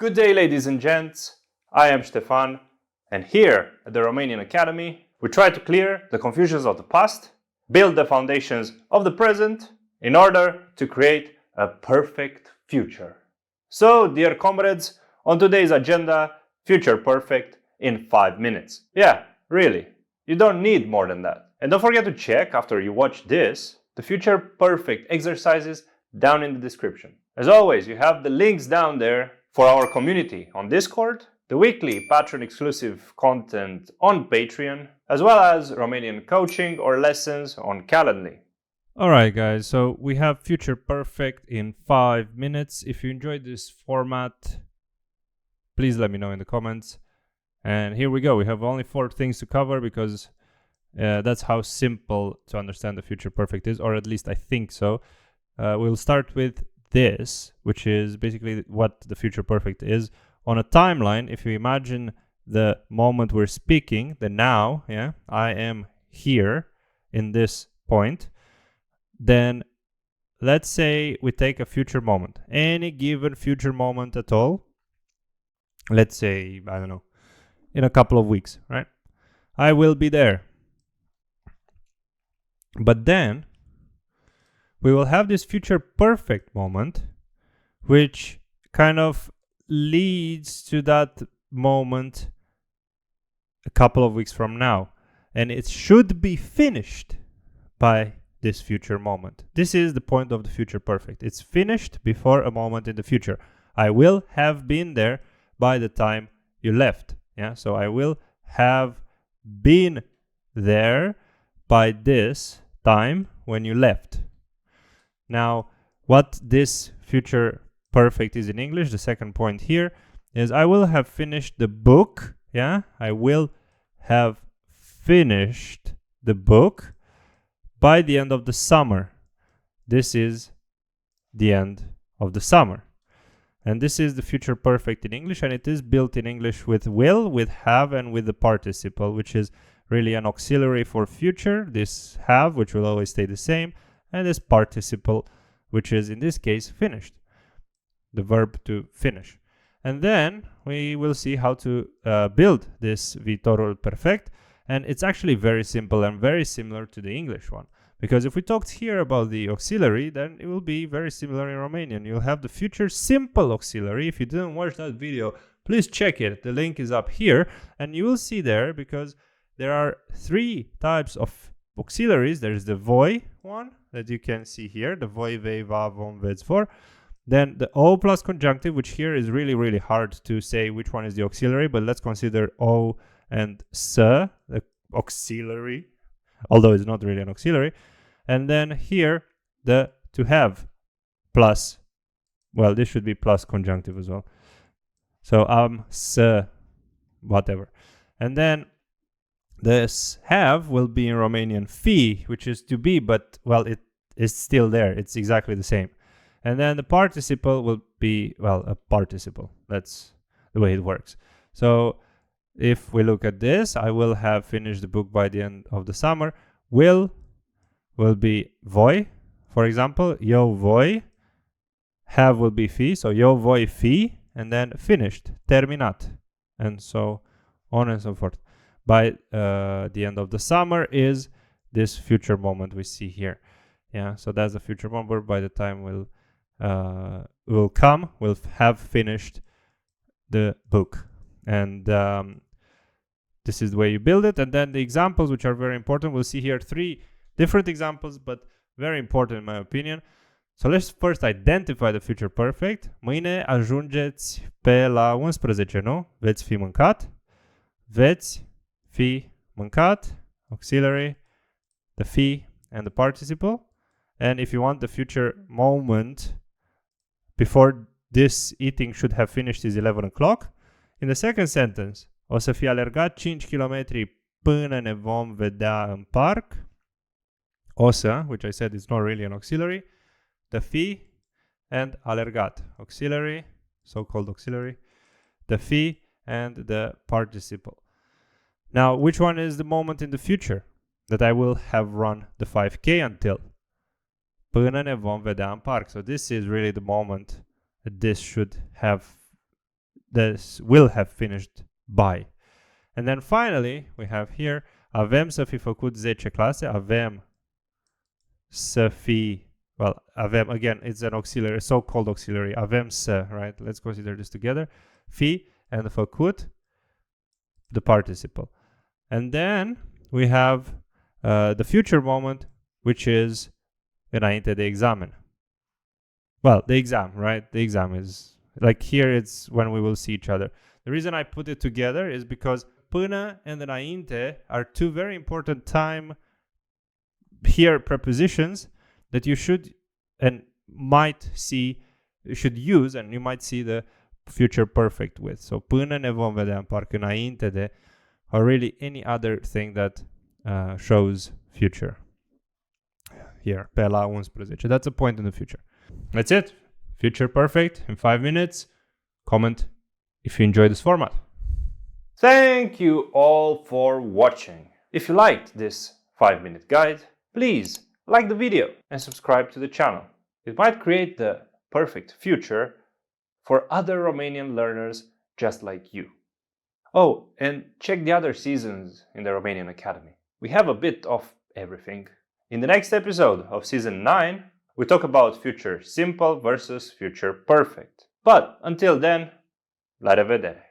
Good day, ladies and gents. I am Stefan, and here at the Romanian Academy, we try to clear the confusions of the past, build the foundations of the present, in order to create a perfect future. So, dear comrades, on today's agenda, Future Perfect in 5 minutes. Yeah, really, you don't need more than that. And don't forget to check, after you watch this, the Future Perfect exercises down in the description. As always, you have the links down there for our community on Discord, the weekly Patreon exclusive content on Patreon, as well as Romanian coaching or lessons on Calendly. Alright guys, so we have Future Perfect in 5 minutes. If you enjoyed this format, please let me know in the comments. And here we go. We have only 4 things to cover because that's how simple to understand the Future Perfect is, or at least I think so. We'll start with this, which is basically what the Future Perfect is. On a timeline, if you imagine the moment we're speaking, the now, yeah, I am here in this point, then let's say we take a future moment, any given future moment at all. Let's say, I don't know, in a couple of weeks, right? I will be there. But then we will have this future perfect moment, which kind of leads to that moment a couple of weeks from now. And it should be finished by this future moment. This is the point of the future perfect. It's finished before a moment in the future. I will have been there by the time you left. Yeah, so I will have been there by this time when you left. Now, what this future perfect is in English, the second point here, is I will have finished the book. Yeah, I will have finished the book by the end of the summer. This is the end of the summer. And this is the future perfect in English, and it is built in English with will, with have, and with the participle, which is really an auxiliary for future. This have, which will always stay the same, and this participle, which is in this case finished, the verb to finish. And then we will see how to build this Viitor Perfect. And it's actually very simple and very similar to the English one. Because if we talked here about the auxiliary, then it will be very similar in Romanian. You'll have the future simple auxiliary. If you didn't watch that video, please check it. The link is up here. And you will see there, because there are 3 types of auxiliaries. There's the voi one that you can see here. The voi, vei, va, vom, veți, vor. Then the O plus conjunctive, which here is really, really hard to say which one is the auxiliary. But let's consider O and S, the auxiliary, although it's not really an auxiliary. And then here, the to have plus, well, this should be plus conjunctive as well. So S, whatever. And then this have will be in Romanian fi, which is to be, but, well, it is still there. It's exactly the same. And then the participle will be, well, a participle. That's the way it works. So if we look at this, I will have finished the book by the end of the summer. Will be voi, for example. Eu voi. Have will be fi. So eu voi fi. And then finished, terminat. And so on and so forth. By the end of the summer is this future moment we see here. Yeah, so that's the future moment. By the time we'll have finished the book. And this is the way you build it. And then the examples, which are very important. We'll see here 3 different examples, but very important in my opinion. So let's first identify the future perfect. Mâine ajungeți pe la 11, nu? Veți fi mâncat. Veți fi mâncat, auxiliary, the fi, and the participle. And if you want the future moment before this eating should have finished is 11 o'clock. In the second sentence, o să fi alergat 5 km până ne vom vedea în parc. O să, which I said is not really an auxiliary, the fi and alergat, auxiliary, so-called auxiliary, the fi and the participle. Now, which one is the moment in the future that I will have run the 5K until? Până ne vom vedea în parc. So this is really the moment that this should have this will have finished by. And then finally, we have here, avem să fi făcut 10 clase, avem să fi, well, avem, again, it's an auxiliary, so-called auxiliary, avem să, right? Let's consider this together. Fi and făcut, the participle. And then we have the future moment, which is înainte de examen. Well, the exam, right? The exam is, like here it's when we will see each other. The reason I put it together is because până and înainte are two very important time here prepositions that you should and might see, you should use, and you might see the future perfect with. So până ne vom vedea, în parcă înainte de, or really any other thing that shows future. Here, pe la 11. That's a point in the future. That's it. Future perfect in 5 minutes. Comment if you enjoy this format. Thank you all for watching. If you liked this 5-minute guide, please like the video and subscribe to the channel. It might create the perfect future for other Romanian learners just like you. Oh, and check the other seasons in the Romanian Academy. We have a bit of everything. In the next episode of Season 9, we talk about future simple versus future perfect. But until then, la revedere!